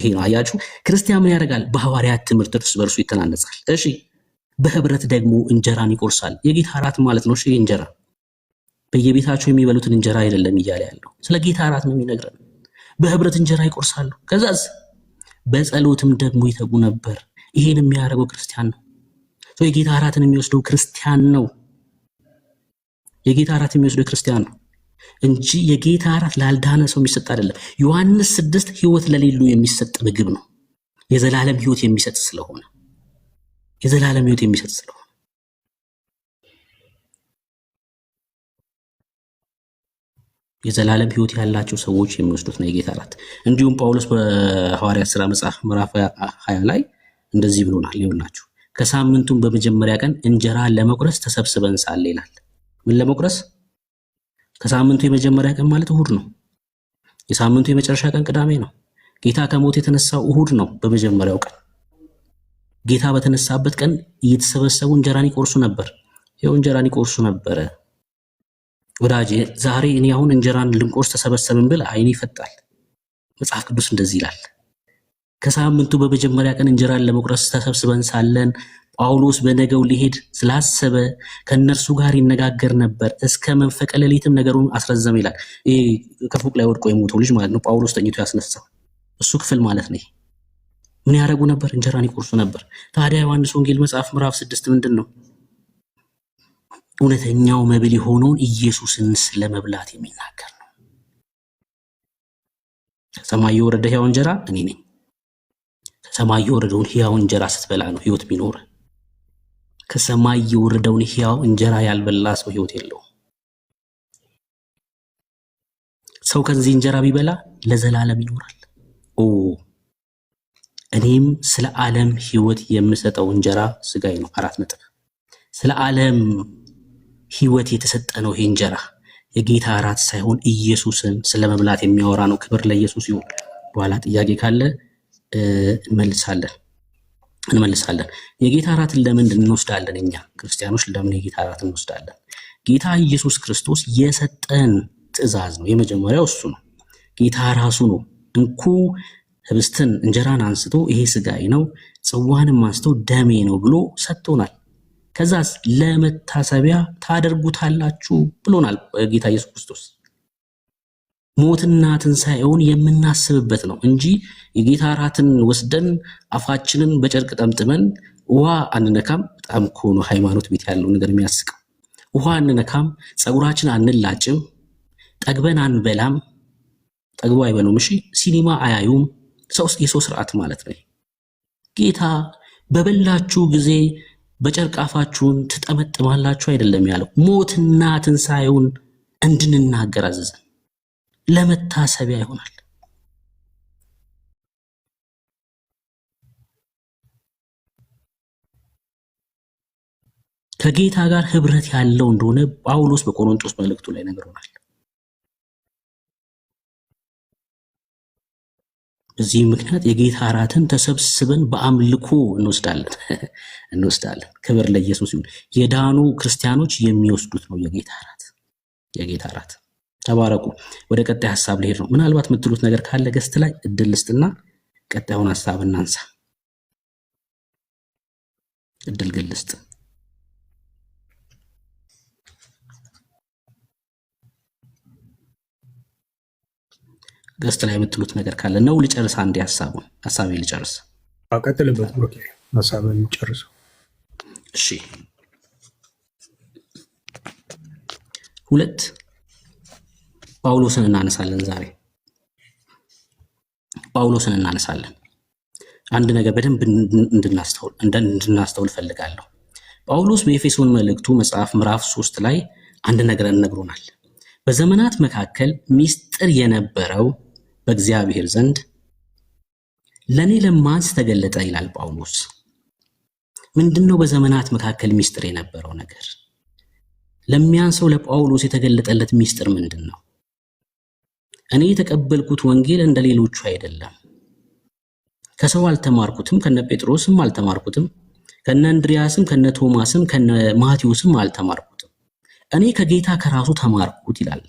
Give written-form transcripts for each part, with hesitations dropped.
ይሄ ነው አያችሁ። ክርስቲያን ምን ያደርጋል? በሐዋርያት ትምህርት እርስ በርሱ ይተናነጻል። እሺ በህብረት ደግሞ እንጀራን ይቆርሳል። የጌታ እራት ማለት ነው። እሺ እንጀራ በየቤታቸው የሚበሉትን እንጀራ አይደለም እያለ ያለው ስለ ጌታ እራት ነው የሚነግረን። በህብረት እንጀራ ይቆርሳሉ። ከዛስ በጸሎትም ደግሞ ይተጉ ነበር። ይሄን የሚያደርገው ክርስቲያን ነው። የጌታ እራትን የሚወስደው ክርስቲያን ነው። የጌታ እራት የሚወስደው ክርስቲያን ነው እንጂ የጌታ እራት ላልዳነ ሰው የሚሰጥ አይደለም። ዮሐንስ 6 ህይወት ለሌሉ የሚሰጥ ምግብ ነው። የዘላለም ህይወት የሚሰጥ ስለሆነ የዘላለም ህይወት የሚሰጥ ስለሆነ የዘላለም ህይወት ያላቸው ሰዎች የሚወስዱት ነው የጌታ እራት። እንዲሁም ጳውሎስ በሐዋርያት ሥራ መጽሐፍ ምዕራፍ 20 ላይ እንደዚህ ብሎናል። ይኸውላችሁ ከሳምንቱም በመጀመሪያ ቀን እንጀራ ለመቁረስ ተሰብስበን ሳለ ይላል። ምን ለመቁረስ? ከሳምንቱ የመጀመሪያ ቀን ማለት እሁድ ነው። የሳምንቱ የመጨረሻ ቀን ቅዳሜ ነው። ጌታ ከሞት የተነሳው እሁድ ነው። በመጀመሪያው ቀን ጌታ በተነሳበት ቀን እየተሰበሰቡ እንጀራን ይቆርሱ ነበር። ይኸው እንጀራን ይቆርሱ ነበረ። ወዳጄ ዛሬ እኔ አሁን እንጀራን ልንቆርስ ተሰበሰብን ብል አይኔ ይፈጣል። መጽሐፍ ቅዱስ እንደዚህ ይላል። ከሳምንቱ በመጀመሪያ ቀን እንጀራን ለመቁረስ ተሰብስበን ሳለን ጳውሎስ በነገው ሊሄድ ስላሰበ ከነርሱ ጋር ይነጋገር ነበር፣ እስከ መንፈቀ ሌሊትም ነገሩን አስረዘመ ይላል። ይሄ ከፎቅ ላይ ወድቆ የሞተው ልጅ ማለት ነው። ጳውሎስ ተኝቶ ያስነሳው እሱ ክፍል ማለት ነው። ምን ያደርጉ ነበር? እንጀራን ይቆርሱ ነበር። ታዲያ ዮሐንስ ወንጌል መጽሐፍ ምዕራፍ 6 ምንድን ነው? እውነተኛው መብል የሆነውን ኢየሱስን ስለመብላት የሚናገር ነው። ከሰማይ የወረደ ሕያው እንጀራ እኔ ነኝ። ከሰማይ የወረደውን ሕያው እንጀራ ስትበላ ነው ሕይወት ቢኖር። ከሰማይ የወረደውን ሕያው እንጀራ ያልበላ ሰው ሕይወት የለውም። ሰው ከዚህ እንጀራ ቢበላ ለዘላለም ይኖራል። እኔም ስለ ዓለም ሕይወት የምሰጠው እንጀራ ስጋዬ ነው። 4 ነጥብ። ስለ ዓለም ሕይወት የተሰጠ ነው ይሄ እንጀራ። የጌታ እራት ሳይሆን ኢየሱስን ስለመብላት የሚያወራ ነው። ክብር ለኢየሱስ ይሁን። በኋላ ጥያቄ ካለ እንመልሳለን። የጌታ እራትን ለምን እንወስዳለን? እኛ ክርስቲያኖች ለምን የጌታ እራትን እንወስዳለን? ጌታ ኢየሱስ ክርስቶስ የሰጠን ትእዛዝ ነው። የመጀመሪያው እሱ ነው። ጌታ ራሱ ነው እንኩ ህብስትን እንጀራን አንስቶ ይሄ ስጋዬ ነው፣ ጽዋንም አንስቶ ደሜ ነው ብሎ ሰጥቶናል። ከዛስ ለመታሰቢያ ታደርጉታላችሁ ብሎናል ጌታ ኢየሱስ ክርስቶስ። ሞትና ትንሣኤውን የምናስብበት ነው እንጂ የጌታ እራትን ወስደን አፋችንን በጨርቅ ጠምጥመን ውሃ አንነካም። በጣም እኮ ነው ሃይማኖት ቤት ያለው ነገር የሚያስቀው። ውሃ አንነካም፣ ጸጉራችን አንላጭም፣ ጠግበን አንበላም። ጠግቦ አይበሉም። እሺ ሲኒማ አያዩም። የሰው ስርዓት ማለት ነው። ጌታ በበላችሁ ጊዜ በጨርቅ አፋችሁን ትጠመጥማላችሁ አይደለም ያለው። ሞትና ትንሣኤውን እንድንናገር አዘዘን። ለመታሰቢያ ይሆናል። ከጌታ ጋር ህብረት ያለው እንደሆነ ጳውሎስ በቆሮንቶስ መልእክቱ ላይ ነግሮናል። በዚህ ምክንያት የጌታ እራትን ተሰብስበን በአምልኮ እንወስዳለን። ክብር ለኢየሱስ ይሁን። የዳኑ ክርስቲያኖች የሚወስዱት ነው የጌታ እራት። ተባረኩ። ወደ ቀጣይ ሐሳብ ልሄድ ነው። ምናልባት የምትሉት ነገር ካለ ገስት ላይ እድል ልስጥና ቀጣዩን ሐሳብ እናንሳ። እድል ግን ልስጥ። ገስት ላይ የምትሉት ነገር ካለ ነው ልጨርስ። አንዴ ሐሳቤን ልጨርስ። ቀጥልበት ብሩክ፣ ሐሳብን ጨርሰው። እሺ 2 ጳውሎስን እናነሳለን። ዛሬ ጳውሎስን እናነሳለን። አንድ ነገር በደንብ እንድናስተውል ፈልጋለሁ። ጳውሎስ በኤፌሶን መልእክቱ መጽሐፍ ምዕራፍ 3 ላይ አንድ ነገር ነግሮናል። በዘመናት መካከል ሚስጥር የነበረው በእግዚአብሔር ዘንድ ለኔ ለማንስ ተገለጠ ይላል ጳውሎስ። ምንድነው በዘመናት መካከል ሚስጥር የነበረው ነገር? ለሚያንሰው ለጳውሎስ የተገለጠለት ሚስጥር ምንድነው? እኔ የተቀበልኩት ወንጌል እንደሌሎቹ አይደለም። ከሰው አልተማርኩትም፣ ከነ ጴጥሮስም አልተማርኩትም፣ ከነ እንድሪያስም ከነ ቶማስም ከነ ማቴዎስም አልተማርኩትም። እኔ ከጌታ ከራሱ ተማርኩት ይላል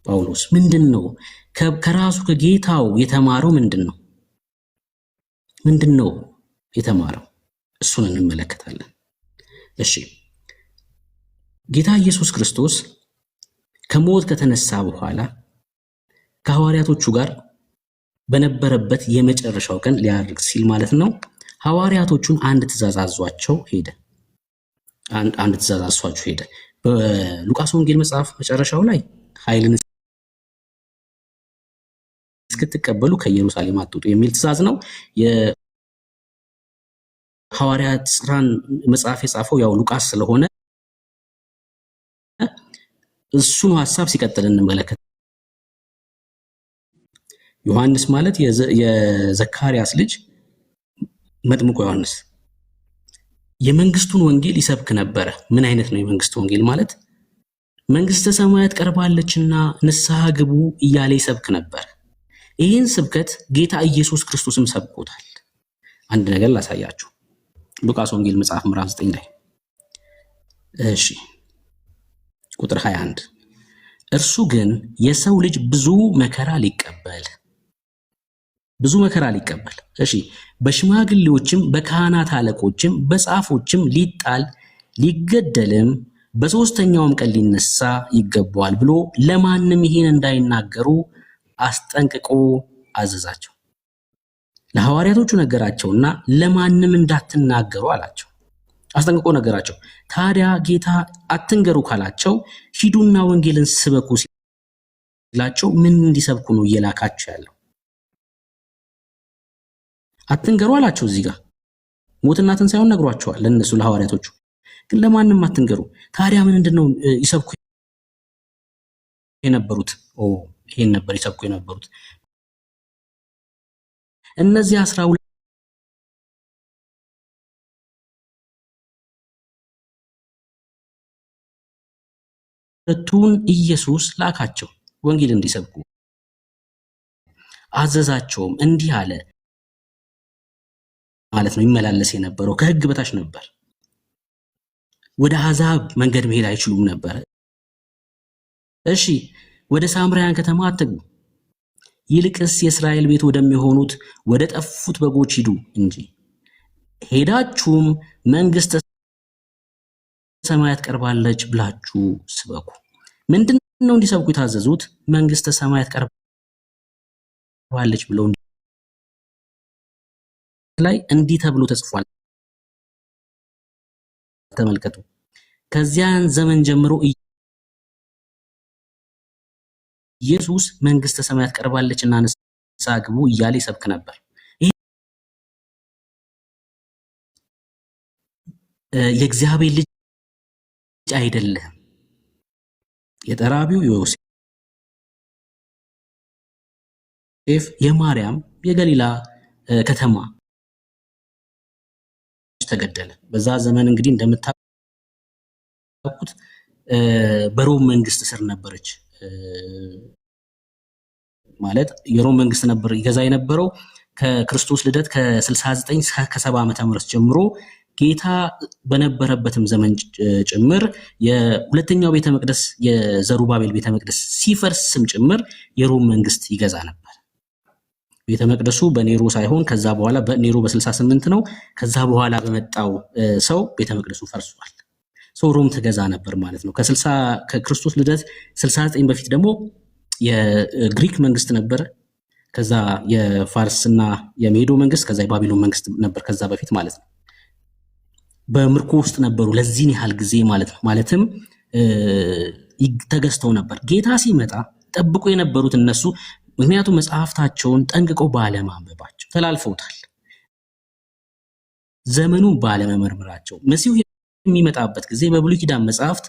ጳውሎስ። ምንድነው ከራሱ ከጌታው የተማረው? ምንድነው? ምንድነው የተማረው? እሱን እንመለከታለን። እሺ ጌታ ኢየሱስ ክርስቶስ ከሞት ከተነሳ በኋላ ከሐዋርያቶቹ ጋር በነበረበት የመጨረሻው ቀን ሊያርግ ሲል ማለት ነው ሐዋርያቶቹን አንድ ትእዛዝ አዟቸው ሄደ። አንድ ትእዛዝ አዟቸው ሄደ። በሉቃስ ወንጌል መጽሐፍ መጨረሻው ላይ ኃይልን እስክትቀበሉ ከኢየሩሳሌም አትውጡ የሚል ትእዛዝ ነው። የሐዋርያት ሥራን መጽሐፍ የጻፈው ያው ሉቃስ ስለሆነ እሱን ሐሳብ ሲቀጥል እንመለከት። ዮሐንስ ማለት የዘካርያስ ልጅ መጥምቁ ዮሐንስ የመንግስቱን ወንጌል ይሰብክ ነበረ። ምን አይነት ነው የመንግስቱ ወንጌል ማለት? መንግስተ ሰማያት ቀርባለችና ንስሐ ግቡ እያለ ይሰብክ ነበር። ይህን ስብከት ጌታ ኢየሱስ ክርስቶስም ሰብኮታል። አንድ ነገር ላሳያችሁ። ሉቃስ ወንጌል መጽሐፍ ምዕራፍ 9 ላይ እሺ ቁጥር 21 እርሱ ግን የሰው ልጅ ብዙ መከራ ሊቀበል እሺ በሽማግሌዎችም በካህናት አለቆችም በጻፎችም ሊጣል ሊገደልም በሶስተኛውም ቀን ሊነሳ ይገባዋል ብሎ ለማንም ይሄን እንዳይናገሩ አስጠንቅቆ አዘዛቸው። ለሐዋርያቶቹ ነገራቸውና ለማንም እንዳትናገሩ አላቸው። አስጠንቅቆ ነገራቸው። ታዲያ ጌታ አትንገሩ ካላቸው ሂዱና ወንጌልን ስበኩ ሲላቸው ምን እንዲሰብኩ ነው እየላካቸው ያለው? አትንገሩ አላቸው። እዚህ ጋር ሞትና ትንሣኤውን ነግሯቸዋል ለነሱ ለሐዋርያቶቹ፣ ግን ለማንም አትንገሩ። ታዲያ ምን እንደነው ይሰብኩ የነበሩት? ይሄን ነበር ይሰብኩ የነበሩት። እነዚህ 12ቱን ኢየሱስ ላካቸው ወንጌል እንዲሰብኩ አዘዛቸውም። እንዲህ አለ ማለት ነው። ይመላለስ የነበረው ከሕግ በታች ነበር። ወደ አሕዛብ መንገድ መሄድ አይችሉም ነበር። እሺ ወደ ሳምራውያን ከተማ አትግቡ፣ ይልቅስ የእስራኤል ቤት ወደሚሆኑት ወደ ጠፉት በጎች ሂዱ እንጂ። ሄዳችሁም መንግስተ ሰማያት ቀርባለች ብላችሁ ስበኩ። ምንድነው እንዲሰብኩ የታዘዙት? መንግስተ ሰማያት ቀርባለች ብለው ላይ እንዲህ ተብሎ ተጽፏል። ተመልከቱ። ከዚያን ዘመን ጀምሮ ኢየሱስ መንግስተ ሰማያት ቀርባለችና ንስሐ ግቡ እያለ ይሰብክ ነበር። የእግዚአብሔር ልጅ አይደለም፣ የጠራቢው ዮሴፍ የማርያም የገሊላ ከተማ ተገደለ። በዛ ዘመን እንግዲህ እንደምታውቁት በሮም መንግስት ስር ነበረች። ማለት የሮም መንግስት ነበር ይገዛ የነበረው። ከክርስቶስ ልደት ከ69 እስከ 70 ዓመተ ምህረት ጀምሮ ጌታ በነበረበትም ዘመን ጭምር የሁለተኛው ቤተ መቅደስ የዘሩባቤል ቤተ መቅደስ ሲፈርስም ጭምር የሮም መንግስት ይገዛ ነበር። ቤተ መቅደሱ በኔሮ ሳይሆን ከዛ በኋላ በኔሮ በ68 ነው። ከዛ በኋላ በመጣው ሰው ቤተ መቅደሱ ፈርሷል። ሰው ሮም ትገዛ ነበር ማለት ነው። ከክርስቶስ ልደት 69 በፊት ደግሞ የግሪክ መንግስት ነበር። ከዛ የፋርስና የሜዶ መንግስት፣ ከዛ የባቢሎን መንግስት ነበር ከዛ በፊት ማለት ነው። በምርኮ ውስጥ ነበሩ ለዚህን ያህል ጊዜ ማለት ነው። ማለትም ተገዝተው ነበር። ጌታ ሲመጣ ጠብቆ የነበሩት እነሱ ምክንያቱም መጽሐፍታቸውን ጠንቅቀው ባለማንበባቸው ተላልፈውታል። ዘመኑን ባለመመርመራቸው መሲሁ የሚመጣበት ጊዜ በብሉይ ኪዳን መጽሐፍት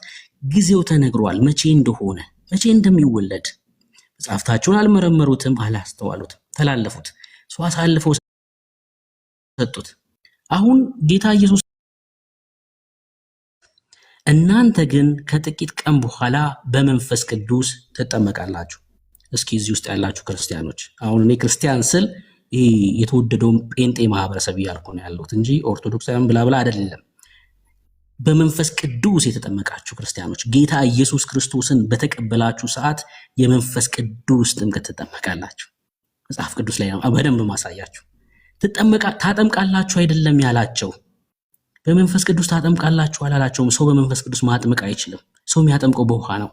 ጊዜው ተነግሯል፣ መቼ እንደሆነ መቼ እንደሚወለድ። መጽሐፍታቸውን አልመረመሩትም፣ አላስተዋሉትም፣ ተላለፉት፣ ሰው አሳልፈው ሰጡት። አሁን ጌታ ኢየሱስ እናንተ ግን ከጥቂት ቀን በኋላ በመንፈስ ቅዱስ ትጠመቃላችሁ። እስኪ እዚህ ውስጥ ያላችሁ ክርስቲያኖች፣ አሁን እኔ ክርስቲያን ስል የተወደደውን ጴንጤ ማህበረሰብ እያልኩ ነው ያለሁት እንጂ ኦርቶዶክሳውያን ብላብላ አይደለም። በመንፈስ ቅዱስ የተጠመቃችሁ ክርስቲያኖች ጌታ ኢየሱስ ክርስቶስን በተቀበላችሁ ሰዓት የመንፈስ ቅዱስ ጥምቀት ትጠመቃላችሁ። መጽሐፍ ቅዱስ ላይ ነው በደንብ ማሳያችሁ። ታጠምቃላችሁ አይደለም ያላቸው። በመንፈስ ቅዱስ ታጠምቃላችሁ አላላቸውም። ሰው በመንፈስ ቅዱስ ማጥመቅ አይችልም። ሰው የሚያጠምቀው በውሃ ነው።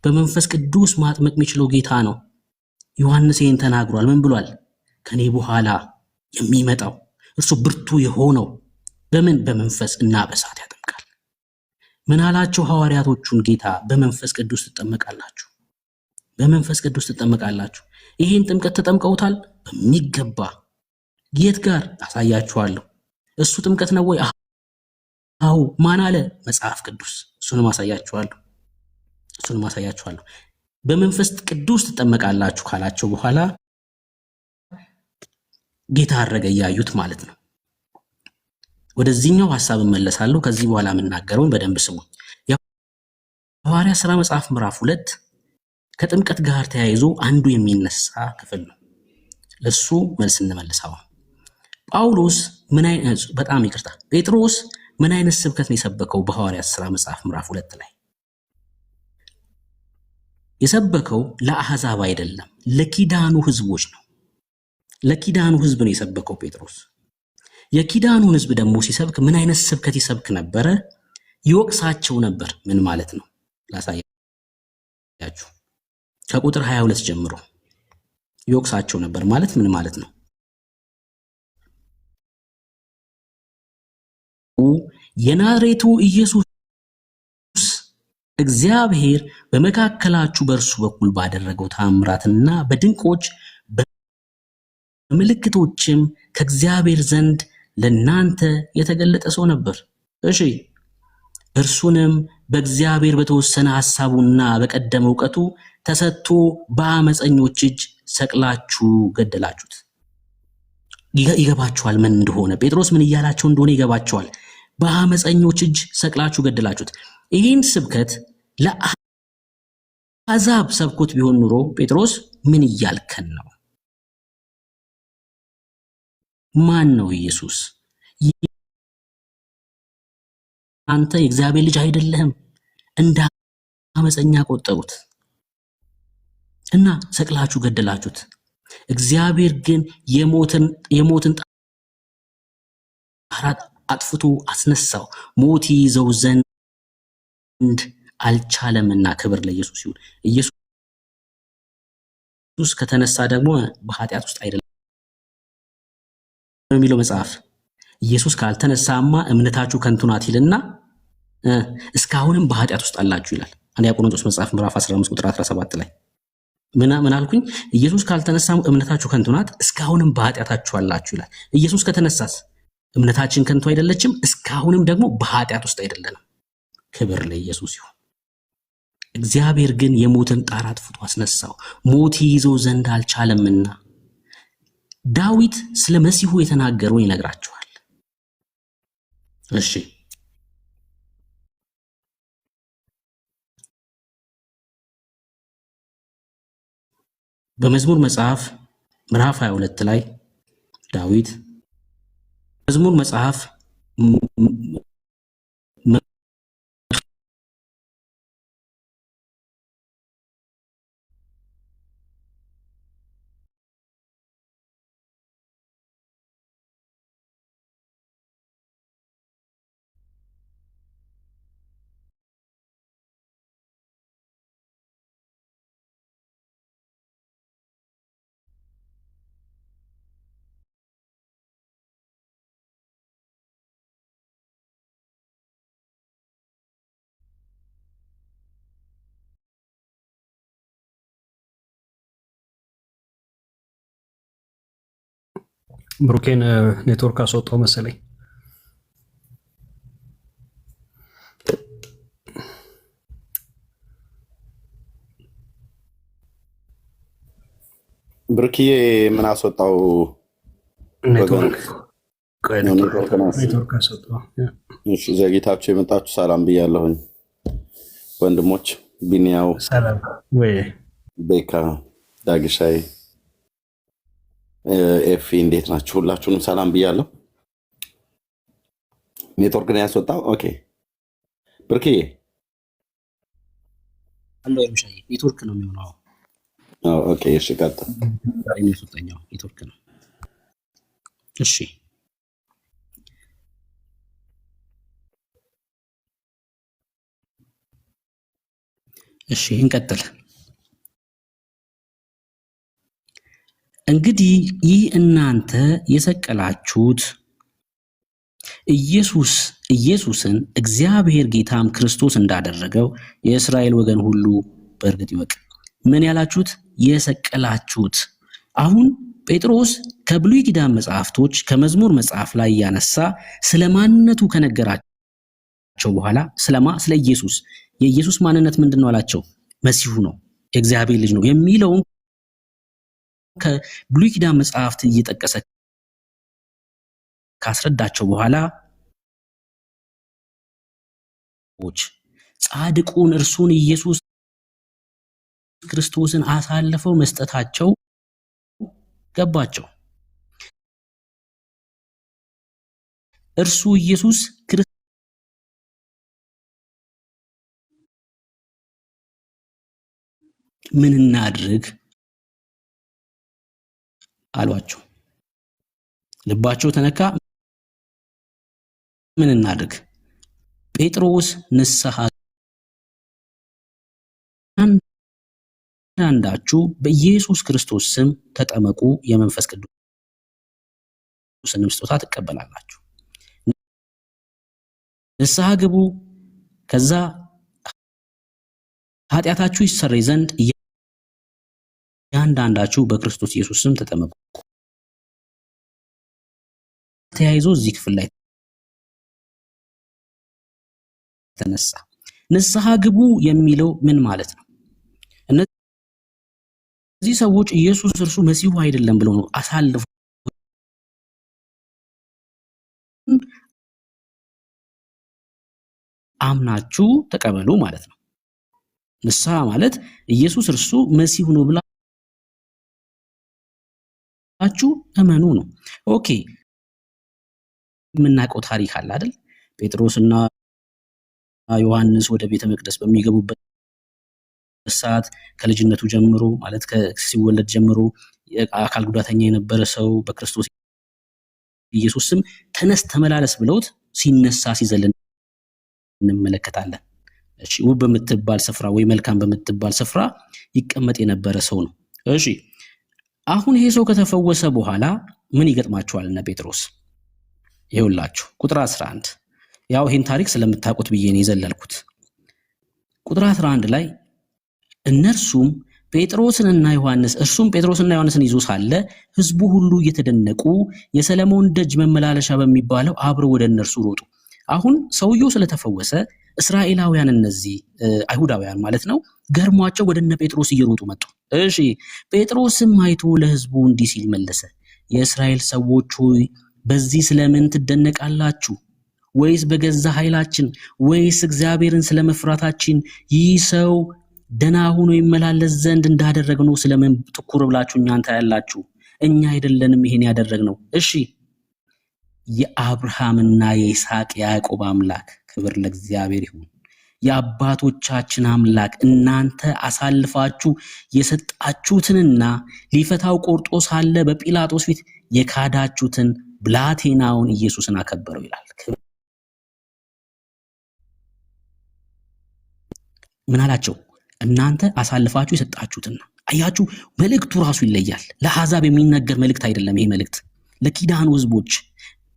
በመንፈስ ቅዱስ ማጥመቅ የሚችለው ጌታ ነው። ዮሐንስ ይህን ተናግሯል። ምን ብሏል? ከኔ በኋላ የሚመጣው እርሱ ብርቱ የሆነው በምን በመንፈስ እና በእሳት ያጠምቃል። ምን አላቸው ሐዋርያቶቹን? ጌታ በመንፈስ ቅዱስ ትጠመቃላችሁ፣ በመንፈስ ቅዱስ ትጠመቃላችሁ። ይህን ጥምቀት ተጠምቀውታል በሚገባ። የት ጋር አሳያችኋለሁ። እሱ ጥምቀት ነው ወይ? አዎ። ማን አለ? መጽሐፍ ቅዱስ። እሱንም አሳያችኋለሁ። በመንፈስ ቅዱስ ትጠመቃላችሁ ካላቸው በኋላ ጌታ አረገ፣ እያዩት ማለት ነው። ወደዚህኛው ሐሳብ እመለሳለሁ። ከዚህ በኋላ የምናገረውን በደንብ ስሙ። የሐዋርያት ሥራ መጽሐፍ ምዕራፍ 2 ከጥምቀት ጋር ተያይዞ አንዱ የሚነሳ ክፍል ነው። ለሱ መልስ እንመልሳው። ጴጥሮስ ምን አይነት ስብከት ነው የሰበከው? በሐዋርያት ሥራ መጽሐፍ ምዕራፍ 2 ላይ የሰበከው ለአሕዛብ አይደለም፣ ለኪዳኑ ሕዝቦች ነው። ለኪዳኑ ሕዝብ ነው የሰበከው ጴጥሮስ። የኪዳኑን ሕዝብ ደግሞ ሲሰብክ ምን አይነት ስብከት ይሰብክ ነበረ? ይወቅሳቸው ነበር። ምን ማለት ነው? ላሳያችሁ። ከቁጥር 22 ጀምሮ ይወቅሳቸው ነበር ማለት ምን ማለት ነው? የናዝሬቱ ኢየሱስ እግዚአብሔር በመካከላችሁ በእርሱ በኩል ባደረገው ተአምራትና በድንቆች በምልክቶችም ከእግዚአብሔር ዘንድ ለናንተ የተገለጠ ሰው ነበር። እሺ፣ እርሱንም በእግዚአብሔር በተወሰነ ሐሳቡና በቀደመ ዕውቀቱ ተሰጥቶ በአመፀኞች እጅ ሰቅላችሁ ገደላችሁት። ይገባችኋል ምን እንደሆነ? ጴጥሮስ ምን እያላቸው እንደሆነ ይገባችኋል። በአመፀኞች እጅ ሰቅላችሁ ገደላችሁት። ይህን ስብከት ለአሕዛብ ሰብኮት ቢሆን ኑሮ ጴጥሮስ ምን እያልከን ነው? ማን ነው ኢየሱስ? አንተ የእግዚአብሔር ልጅ አይደለህም እንደ አመፀኛ ቆጠሩት እና ሰቅላችሁ ገደላችሁት። እግዚአብሔር ግን የሞትን ጣር አጥፍቶ አስነሳው፣ ሞት ይዘው ዘንድ አልቻለምና። ክብር ለኢየሱስ ይሁን። ኢየሱስ ከተነሳ ደግሞ በኃጢአት ውስጥ አይደለም የሚለው መጽሐፍ። ኢየሱስ ካልተነሳማ እምነታችሁ ከንቱ ናት ይልና እስካሁንም በኃጢአት ውስጥ አላችሁ ይላል። አንደኛ ቆሮንቶስ መጽሐፍ ምዕራፍ 15 ቁጥር 17 ላይ ምን አልኩኝ? ኢየሱስ ካልተነሳ እምነታችሁ ከንቱ ናት፣ እስካሁንም በኃጢአታችሁ አላችሁ ይላል። ኢየሱስ ከተነሳስ እምነታችን ከንቱ አይደለችም፣ እስካሁንም ደግሞ በኃጢአት ውስጥ አይደለንም። ክብር ለኢየሱስ ይሁን። እግዚአብሔር ግን የሞትን ጣር አጥፍቶ አስነሳው፣ ሞት ይዘው ዘንድ አልቻለምና። ዳዊት ስለ መሲሁ የተናገረውን ይነግራቸዋል። እሺ፣ በመዝሙር መጽሐፍ ምዕራፍ 22 ላይ ዳዊት መዝሙር መጽሐፍ ብሩኬን ኔትወርክ አስወጣው መሰለኝ። ብርክዬ ምን አስወጣው? ኔትወርክ አስወጣው። እሺ፣ ዘግይታችሁ የመጣችሁ ሰላም ብያለሁኝ ወንድሞች። ቢኒያው፣ ሰላም ወይ ቤካ፣ ዳግሻይ፣ ኤፊ እንዴት ናችሁ? ሁላችሁንም ሰላም ብያለሁ። ኔትወርክ ነው ያስወጣው። ኦኬ ብርክዬ አለው የምሻይ ኔትወርክ ነው የሚሆነው። ኦኬ እሺ፣ ቀጥል። ኔትወርክ ነው። እሺ እንቀጥል። እንግዲህ ይህ እናንተ የሰቀላችሁት ኢየሱስን እግዚአብሔር ጌታም ክርስቶስ እንዳደረገው የእስራኤል ወገን ሁሉ በእርግጥ ይወቅ። ምን ያላችሁት? የሰቀላችሁት። አሁን ጴጥሮስ ከብሉይ ኪዳን መጽሐፍቶች ከመዝሙር መጽሐፍ ላይ ያነሳ ስለማንነቱ ከነገራቸው በኋላ ስለ ኢየሱስ የኢየሱስ ማንነት ምንድነው አላቸው? መሲሁ ነው፣ የእግዚአብሔር ልጅ ነው የሚለውን ከብሉይ ኪዳን መጽሐፍት እየጠቀሰ ካስረዳቸው በኋላ ጻድቁን እርሱን ኢየሱስ ክርስቶስን አሳልፈው መስጠታቸው ገባቸው። እርሱ ኢየሱስ ክርስቶስ ምን እናድርግ አሏቸው። ልባቸው ተነካ። ምን እናድርግ? ጴጥሮስ ንስሐ አንዳችሁ በኢየሱስ ክርስቶስ ስም ተጠመቁ፣ የመንፈስ ቅዱስን ስጦታ ትቀበላላችሁ። ንስሐ ግቡ፣ ከዛ ኃጢአታችሁ ይሰረይ ዘንድ ያንዳንዳችሁ በክርስቶስ ኢየሱስ ስም ተጠመቁ። ተያይዞ እዚህ ክፍል ላይ ተነሳ። ንስሐ ግቡ የሚለው ምን ማለት ነው? እነዚህ ሰዎች ኢየሱስ እርሱ መሲሁ አይደለም ብለው ነው አሳልፈው አምናችሁ ተቀበሉ ማለት ነው። ንስሐ ማለት ኢየሱስ እርሱ መሲሁ ነው ብላችሁ እመኑ ነው። ኦኬ፣ የምናውቀው ታሪክ አለ አይደል? ጴጥሮስና ዮሐንስ ወደ ቤተ መቅደስ በሚገቡበት ሰዓት ከልጅነቱ ጀምሮ ማለት ከሲወለድ ጀምሮ አካል ጉዳተኛ የነበረ ሰው በክርስቶስ ኢየሱስ ስም ተነስ ተመላለስ ብለውት ሲነሳ ሲዘል እንመለከታለን። እሺ፣ ውብ በምትባል ስፍራ ወይ መልካም በምትባል ስፍራ ይቀመጥ የነበረ ሰው ነው። እሺ፣ አሁን ይሄ ሰው ከተፈወሰ በኋላ ምን ይገጥማቸዋል? እነ ጴጥሮስ ይኸውላችሁ ቁጥር 11 ያው ይሄን ታሪክ ስለምታውቁት ብዬ ነው የዘለልኩት። ቁጥር 11 ላይ እነርሱም ጴጥሮስንና ዮሐንስን ይዞ ሳለ ሕዝቡ ሁሉ እየተደነቁ የሰለሞን ደጅ መመላለሻ በሚባለው አብረው ወደ እነርሱ ሮጡ። አሁን ሰውየው ስለተፈወሰ እስራኤላውያን እነዚህ አይሁዳውያን ማለት ነው ገርሟቸው ወደ እነ ጴጥሮስ እየሮጡ መጡ። እሺ፣ ጴጥሮስም አይቶ ለሕዝቡ እንዲህ ሲል መለሰ፣ የእስራኤል ሰዎች ሆይ በዚህ ስለምን ትደነቃላችሁ? ወይስ በገዛ ኃይላችን ወይስ እግዚአብሔርን ስለመፍራታችን ይህ ሰው ደና ሆኖ ይመላለስ ዘንድ እንዳደረግነው ስለምን ትኩር ብላችሁ እናንተ ያላችሁ? እኛ አይደለንም ይሄን ያደረግነው? እሺ፣ የአብርሃምና የይስሐቅ የያዕቆብ አምላክ ክብር ለእግዚአብሔር ይሁን። የአባቶቻችን አምላክ እናንተ አሳልፋችሁ የሰጣችሁትንና ሊፈታው ቆርጦ ሳለ በጲላጦስ ፊት የካዳችሁትን ብላቴናውን ኢየሱስን አከበረው ይላል። ምን አላቸው? እናንተ አሳልፋችሁ የሰጣችሁትና። አያችሁ፣ መልእክቱ ራሱ ይለያል። ለአሕዛብ የሚነገር መልእክት አይደለም። ይሄ መልእክት ለኪዳኑ ሕዝቦች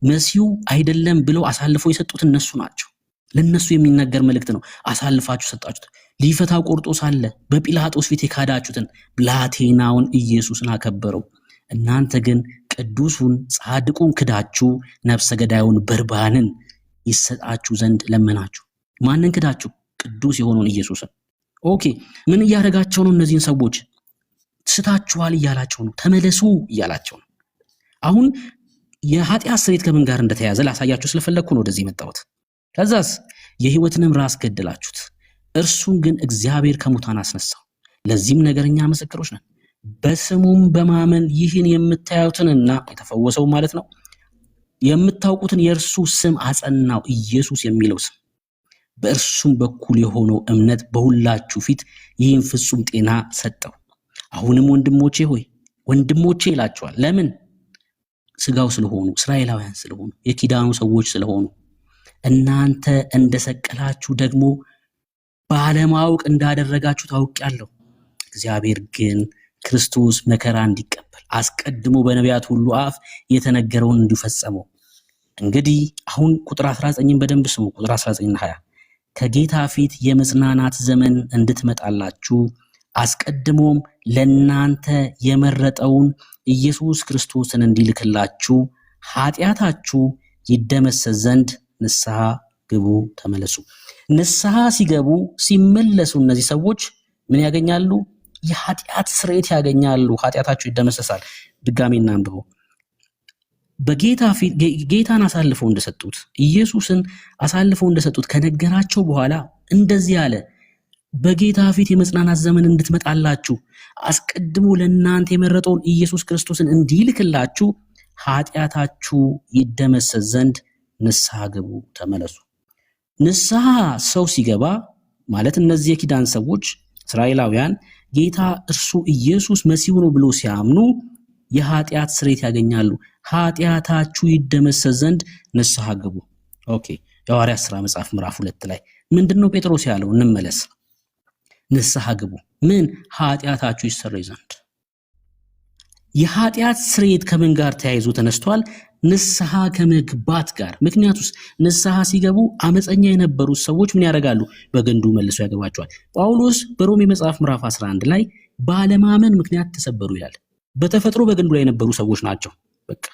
መሲሁ አይደለም ብለው አሳልፈው የሰጡት እነሱ ናቸው። ለነሱ የሚነገር መልእክት ነው። አሳልፋችሁ ሰጣችሁት፣ ሊፈታው ቆርጦ ሳለ በጲላጦስ ፊት የካዳችሁትን ብላቴናውን ኢየሱስን አከበረው። እናንተ ግን ቅዱሱን ጻድቁን ክዳችሁ ነፍሰ ገዳዩን በርባንን ይሰጣችሁ ዘንድ ለመናችሁ። ማንን ክዳችሁ? ቅዱስ የሆነውን ኢየሱስን። ኦኬ፣ ምን እያደረጋቸው ነው? እነዚህን ሰዎች ስታችኋል እያላቸው ነው። ተመለሱ እያላቸው ነው። አሁን የኃጢአት ስርየት ከምን ጋር እንደተያዘ ላሳያችሁ ስለፈለግኩ ነው ወደዚህ መጣሁት። ከዛስ የሕይወትንም ራስ ገደላችሁት፣ እርሱን ግን እግዚአብሔር ከሙታን አስነሳው። ለዚህም ነገር እኛ ምስክሮች ነን። በስሙም በማመን ይህን የምታዩትንና የተፈወሰው ማለት ነው የምታውቁትን የእርሱ ስም አጸናው። ኢየሱስ የሚለው ስም በእርሱም በኩል የሆነው እምነት በሁላችሁ ፊት ይህን ፍጹም ጤና ሰጠው። አሁንም ወንድሞቼ ሆይ ወንድሞቼ ይላቸዋል። ለምን? ስጋው ስለሆኑ እስራኤላውያን ስለሆኑ የኪዳኑ ሰዎች ስለሆኑ እናንተ እንደሰቀላችሁ ደግሞ ባለማወቅ እንዳደረጋችሁ ታውቃለሁ። እግዚአብሔር ግን ክርስቶስ መከራ እንዲቀበል አስቀድሞ በነቢያት ሁሉ አፍ የተነገረውን እንዲፈጸመው። እንግዲህ አሁን ቁጥር 19ን በደንብ ስሙ። ቁጥር 19 እና 20 ከጌታ ፊት የመጽናናት ዘመን እንድትመጣላችሁ አስቀድሞም ለናንተ የመረጠውን ኢየሱስ ክርስቶስን እንዲልክላችሁ ኃጢአታችሁ ይደመሰስ ዘንድ ንስሐ ግቡ፣ ተመለሱ። ንስሐ ሲገቡ ሲመለሱ እነዚህ ሰዎች ምን ያገኛሉ? የኃጢአት ስርየት ያገኛሉ። ኃጢአታቸው ይደመሰሳል። ድጋሜ እናንብበው። በጌታ ፊት ጌታን አሳልፈው እንደሰጡት ኢየሱስን አሳልፈው እንደሰጡት ከነገራቸው በኋላ እንደዚህ አለ፣ በጌታ ፊት የመጽናናት ዘመን እንድትመጣላችሁ አስቀድሞ ለእናንተ የመረጠውን ኢየሱስ ክርስቶስን እንዲልክላችሁ ኃጢአታችሁ ይደመሰስ ዘንድ ንስሐ ግቡ፣ ተመለሱ። ንስሐ ሰው ሲገባ ማለት እነዚህ የኪዳን ሰዎች እስራኤላውያን ጌታ እርሱ ኢየሱስ መሲሁ ነው ብሎ ሲያምኑ የኃጢአት ስርየት ያገኛሉ። ኃጢአታችሁ ይደመሰስ ዘንድ ንስሐ ግቡ። ኦኬ፣ የሐዋርያት ሥራ መጽሐፍ ምዕራፍ 2 ላይ ምንድነው ጴጥሮስ ያለው? እንመለስ። ንስሐ ግቡ ምን? ኃጢአታችሁ ይሰረይ ዘንድ። የኃጢአት ስርየት ከምን ጋር ተያይዞ ተነስቷል? ንስሐ ከመግባት ጋር። ምክንያቱስ ንስሐ ሲገቡ አመፀኛ የነበሩት ሰዎች ምን ያደርጋሉ? በግንዱ መልሶ ያገባቸዋል። ጳውሎስ በሮሜ መጽሐፍ ምዕራፍ 11 ላይ ባለማመን ምክንያት ተሰበሩ ይላል። በተፈጥሮ በግንዱ ላይ የነበሩ ሰዎች ናቸው። በቃ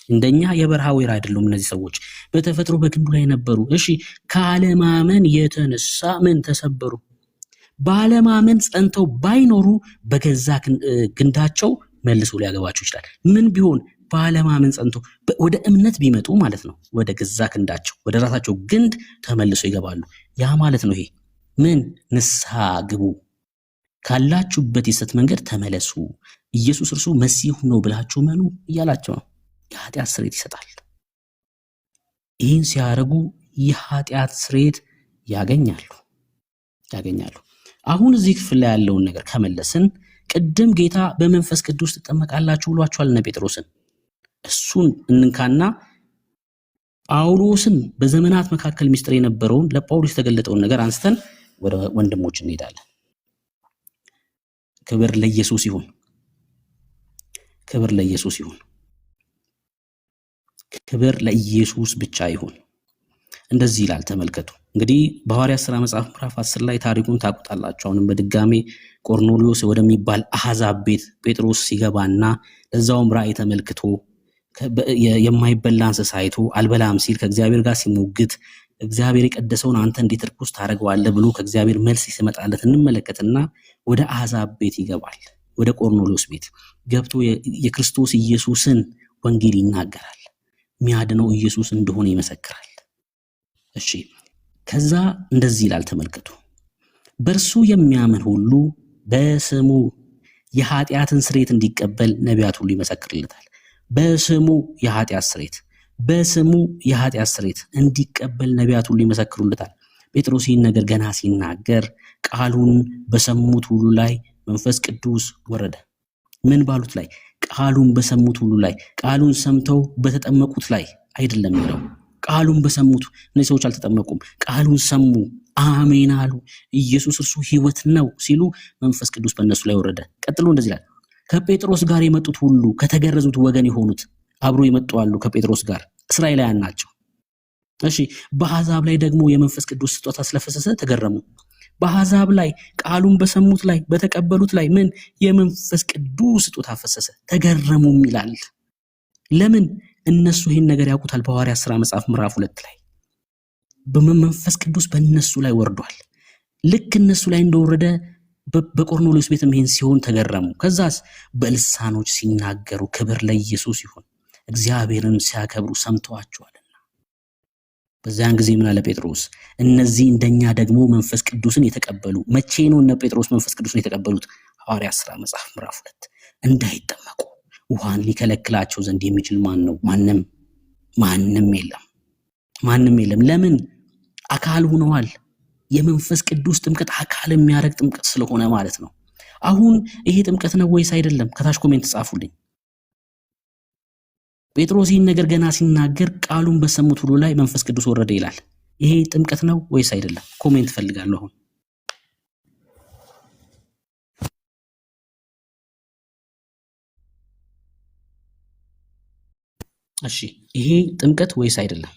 እንደኛ የበረሃ ወይራ አይደሉም እነዚህ ሰዎች። በተፈጥሮ በግንዱ ላይ ነበሩ። እሺ፣ ካለማመን የተነሳ ምን ተሰበሩ? ባለማመን ጸንተው ባይኖሩ በገዛ ግንዳቸው መልሶ ሊያገባቸው ይችላል። ምን ቢሆን? ባለማመን ጸንተው ወደ እምነት ቢመጡ ማለት ነው። ወደ ገዛ ግንዳቸው ወደ ራሳቸው ግንድ ተመልሶ ይገባሉ። ያ ማለት ነው ይሄ ምን? ንስሐ ግቡ፣ ካላችሁበት የስተት መንገድ ተመለሱ፣ ኢየሱስ እርሱ መሲሁ ነው ብላችሁ መኑ እያላቸው ነው። የኃጢአት ስርየት ይሰጣል። ይህን ሲያደርጉ የኃጢአት ስርየት ያገኛሉ። አሁን እዚህ ክፍል ላይ ያለውን ነገር ከመለስን ቅድም ጌታ በመንፈስ ቅዱስ ትጠመቃላችሁ ብሏቸዋል እነ ጴጥሮስን። እሱን እንንካና ጳውሎስን በዘመናት መካከል ሚስጥር የነበረውን ለጳውሎስ የተገለጠውን ነገር አንስተን ወደ ወንድሞች እንሄዳለን። ክብር ለኢየሱስ ይሁን። ክብር ለኢየሱስ ይሁን። ክብር ለኢየሱስ ብቻ ይሁን። እንደዚህ ይላል፣ ተመልከቱ። እንግዲህ በሐዋርያት ሥራ መጽሐፍ ምዕራፍ 10 ላይ ታሪኩን ታውቁታላችሁ። አሁንም በድጋሜ ቆርኔሌዎስ ወደሚባል አሕዛብ ቤት ጴጥሮስ ሲገባና ለዛውም ራእይ ተመልክቶ የማይበላ እንስሳ አይቶ አልበላም ሲል ከእግዚአብሔር ጋር ሲሞግት እግዚአብሔር የቀደሰውን አንተ እንዴት ርኩስ ታደርገዋለህ ብሎ ከእግዚአብሔር መልስ ሲመጣለት እንመለከትና ወደ አሕዛብ ቤት ይገባል። ወደ ቆርኔሌዎስ ቤት ገብቶ የክርስቶስ ኢየሱስን ወንጌል ይናገራል። የሚያድነው ኢየሱስ እንደሆነ ይመሰክራል። እሺ፣ ከዛ እንደዚህ ይላል፣ ተመልከቱ። በእርሱ የሚያምን ሁሉ በስሙ የኃጢአትን ስርየት እንዲቀበል ነቢያት ሁሉ ይመሰክርለታል። በስሙ የኃጢአት ስርየት እንዲቀበል ነቢያት ሁሉ ይመሰክሩለታል። ጴጥሮስ ይህን ነገር ገና ሲናገር ቃሉን በሰሙት ሁሉ ላይ መንፈስ ቅዱስ ወረደ። ምን ባሉት ላይ? ቃሉን በሰሙት ሁሉ ላይ። ቃሉን ሰምተው በተጠመቁት ላይ አይደለም የሚለው። ቃሉን በሰሙት፣ እነዚህ ሰዎች አልተጠመቁም። ቃሉን ሰሙ፣ አሜን አሉ። ኢየሱስ እርሱ ሕይወት ነው ሲሉ መንፈስ ቅዱስ በእነሱ ላይ ወረደ። ቀጥሎ እንደዚህ ይላል፣ ከጴጥሮስ ጋር የመጡት ሁሉ ከተገረዙት ወገን የሆኑት አብሮ የመጡ አሉ። ከጴጥሮስ ጋር እስራኤላውያን ናቸው። እሺ፣ በአሕዛብ ላይ ደግሞ የመንፈስ ቅዱስ ስጦታ ስለፈሰሰ ተገረሙ። በአሕዛብ ላይ ቃሉን በሰሙት ላይ በተቀበሉት ላይ ምን? የመንፈስ ቅዱስ ስጦታ ፈሰሰ፣ ተገረሙም ይላል። ለምን? እነሱ ይህን ነገር ያውቁታል። በሐዋርያት ሥራ መጽሐፍ ምዕራፍ 2 ላይ በመንፈስ ቅዱስ በእነሱ ላይ ወርዷል። ልክ እነሱ ላይ እንደወረደ በቆርኔሌዎስ ቤትም ይሄን ሲሆን ተገረሙ። ከዛስ በልሳኖች ሲናገሩ ክብር ለኢየሱስ ይሁን፣ እግዚአብሔርን ሲያከብሩ ሰምተዋቸዋልና። በዚያን ጊዜ ምን አለ ጴጥሮስ? እነዚህ እንደኛ ደግሞ መንፈስ ቅዱስን የተቀበሉ። መቼ ነው እነ ጴጥሮስ መንፈስ ቅዱስን የተቀበሉት? ሐዋርያት ሥራ መጽሐፍ ምዕራፍ 2 እንዳይጠመቁ ውሃን ሊከለክላቸው ዘንድ የሚችል ማን ነው? ማንም የለም። ለምን? አካል ሆነዋል። የመንፈስ ቅዱስ ጥምቀት አካል የሚያደርግ ጥምቀት ስለሆነ ማለት ነው። አሁን ይሄ ጥምቀት ነው ወይስ አይደለም? ከታች ኮሜንት ጻፉልኝ። ጴጥሮስ ይህን ነገር ገና ሲናገር ቃሉን በሰሙት ሁሉ ላይ መንፈስ ቅዱስ ወረደ ይላል። ይሄ ጥምቀት ነው ወይስ አይደለም? ኮሜንት ፈልጋለሁ። እሺ ይሄ ጥምቀት ወይስ አይደለም?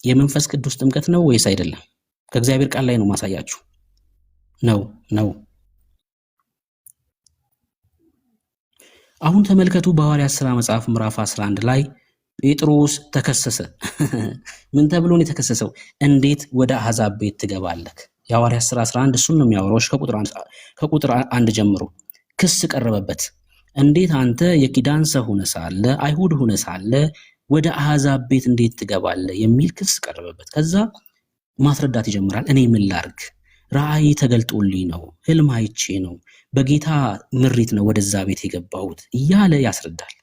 የመንፈስ ቅዱስ ጥምቀት ነው ወይስ አይደለም? ከእግዚአብሔር ቃል ላይ ነው ማሳያችሁ። ነው። አሁን ተመልከቱ በሐዋርያት ሥራ መጽሐፍ ምዕራፍ 11 ላይ ጴጥሮስ ተከሰሰ። ምን ተብሎ ነው የተከሰሰው? እንዴት ወደ አሕዛብ ቤት ትገባለህ? የሐዋርያት ሥራ 11 እሱን ነው የሚያወራው። ከቁጥር 1 ጀምሮ ክስ ቀረበበት። እንዴት አንተ የኪዳን ሰው ሆነ ሳለ አይሁድ ሆነ ሳለ ወደ አሕዛብ ቤት እንዴት ትገባለህ የሚል ክስ ቀረበበት። ከዛ ማስረዳት ይጀምራል። እኔ ምን ላድርግ? ራእይ ተገልጦልኝ ነው፣ ህልም አይቼ ነው፣ በጌታ ምሪት ነው ወደዛ ቤት የገባሁት እያለ ያስረዳል።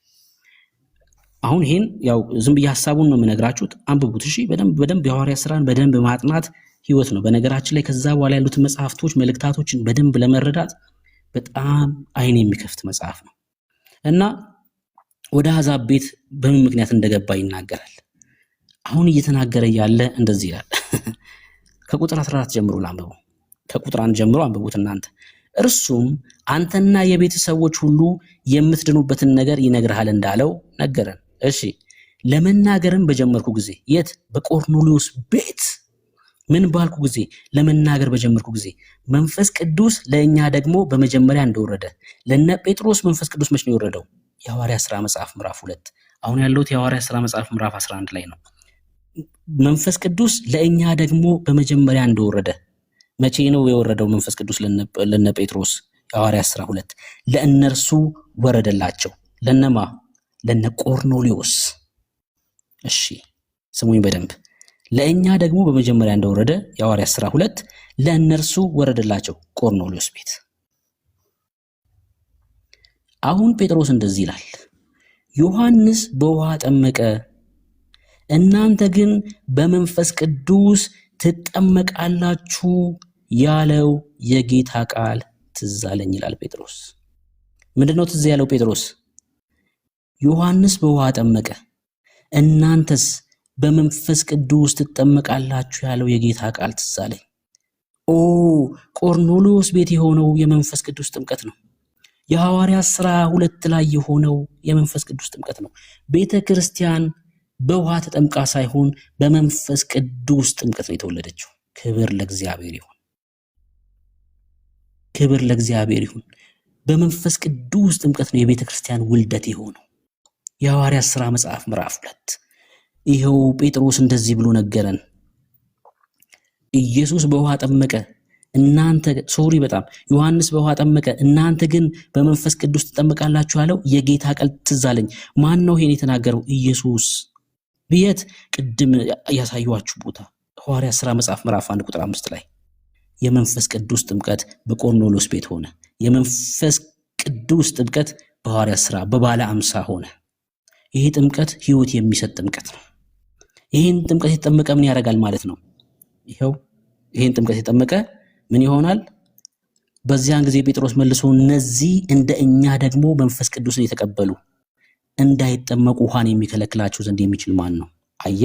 አሁን ይሄን ያው ዝም ብዬ ሐሳቡን ነው የምነግራችሁት፣ አንብቡት እሺ። በደንብ የሐዋርያት ሥራን በደንብ ማጥናት ህይወት ነው። በነገራችን ላይ ከዛ በኋላ ያሉት መጽሐፍቶች መልእክታቶችን በደንብ ለመረዳት በጣም አይን የሚከፍት መጽሐፍ ነው እና ወደ አሕዛብ ቤት በምን ምክንያት እንደገባ ይናገራል። አሁን እየተናገረ ያለ እንደዚህ ይላል። ከቁጥር 14 ጀምሮ ላንብቡ። ከቁጥር 1 ጀምሮ አንብቡት እናንተ። እርሱም አንተና የቤተሰቦች ሁሉ የምትድኑበትን ነገር ይነግርሃል እንዳለው ነገረን። እሺ ለመናገርም በጀመርኩ ጊዜ የት? በቆርኔሌዎስ ቤት። ምን ባልኩ ጊዜ? ለመናገር በጀመርኩ ጊዜ መንፈስ ቅዱስ ለእኛ ደግሞ በመጀመሪያ እንደወረደ። ለነ ጴጥሮስ መንፈስ ቅዱስ መች ነው የወረደው? የሐዋርያት ሥራ መጽሐፍ ምዕራፍ 2። አሁን ያለሁት የሐዋርያት ሥራ መጽሐፍ ምዕራፍ 11 ላይ ነው። መንፈስ ቅዱስ ለእኛ ደግሞ በመጀመሪያ እንደወረደ። መቼ ነው የወረደው መንፈስ ቅዱስ ለነ ጴጥሮስ? የሐዋርያት ሥራ 2። ለእነርሱ ወረደላቸው። ለነማ? ለነ ቆርኔሌዎስ። እሺ ስሙኝ በደንብ። ለእኛ ደግሞ በመጀመሪያ እንደወረደ የሐዋርያት ሥራ 2 ለእነርሱ ወረደላቸው ቆርኔሌዎስ ቤት። አሁን ጴጥሮስ እንደዚህ ይላል፣ ዮሐንስ በውሃ ጠመቀ፣ እናንተ ግን በመንፈስ ቅዱስ ትጠመቃላችሁ ያለው የጌታ ቃል ትዝ አለኝ ይላል ጴጥሮስ። ምንድነው ትዝ ያለው ጴጥሮስ? ዮሐንስ በውሃ ጠመቀ፣ እናንተስ በመንፈስ ቅዱስ ትጠመቃላችሁ ያለው የጌታ ቃል ትዝ አለኝ። ቆርኔሌዎስ ቤት የሆነው የመንፈስ ቅዱስ ጥምቀት ነው። የሐዋርያት ሥራ 2 ላይ የሆነው የመንፈስ ቅዱስ ጥምቀት ነው። ቤተ ክርስቲያን በውሃ ተጠምቃ ሳይሆን በመንፈስ ቅዱስ ጥምቀት ነው የተወለደችው። ክብር ለእግዚአብሔር ይሁን። ክብር ለእግዚአብሔር ይሁን። በመንፈስ ቅዱስ ጥምቀት ነው የቤተ ክርስቲያን ውልደት የሆነው። የሐዋርያት ሥራ መጽሐፍ ምዕራፍ 2 ይኸው ጴጥሮስ እንደዚህ ብሎ ነገረን። ኢየሱስ በውሃ ጠመቀ፣ ዮሐንስ በውሃ ጠመቀ፣ እናንተ ግን በመንፈስ ቅዱስ ትጠመቃላችሁ ያለው የጌታ ቃል ትዝ አለኝ። ማን ነው ይሄን የተናገረው? ኢየሱስ። ብየት ቅድም ያሳየኋችሁ ቦታ ሐዋርያት ሥራ መጽሐፍ ምዕራፍ 1 ቁጥር 5 ላይ የመንፈስ ቅዱስ ጥምቀት በቆርኔሌዎስ ቤት ሆነ። የመንፈስ ቅዱስ ጥምቀት በሐዋርያት ሥራ በባለ 50 ሆነ። ይሄ ጥምቀት ሕይወት የሚሰጥ ጥምቀት ነው። ይሄን ጥምቀት የተጠመቀ ምን ያደርጋል ማለት ነው? ይሄው ይሄን ጥምቀት የተጠመቀ ምን ይሆናል? በዚያን ጊዜ ጴጥሮስ መልሶ እነዚህ እንደ እኛ ደግሞ መንፈስ ቅዱስን የተቀበሉ እንዳይጠመቁ ውሃን የሚከለክላቸው ዘንድ የሚችል ማን ነው? አየ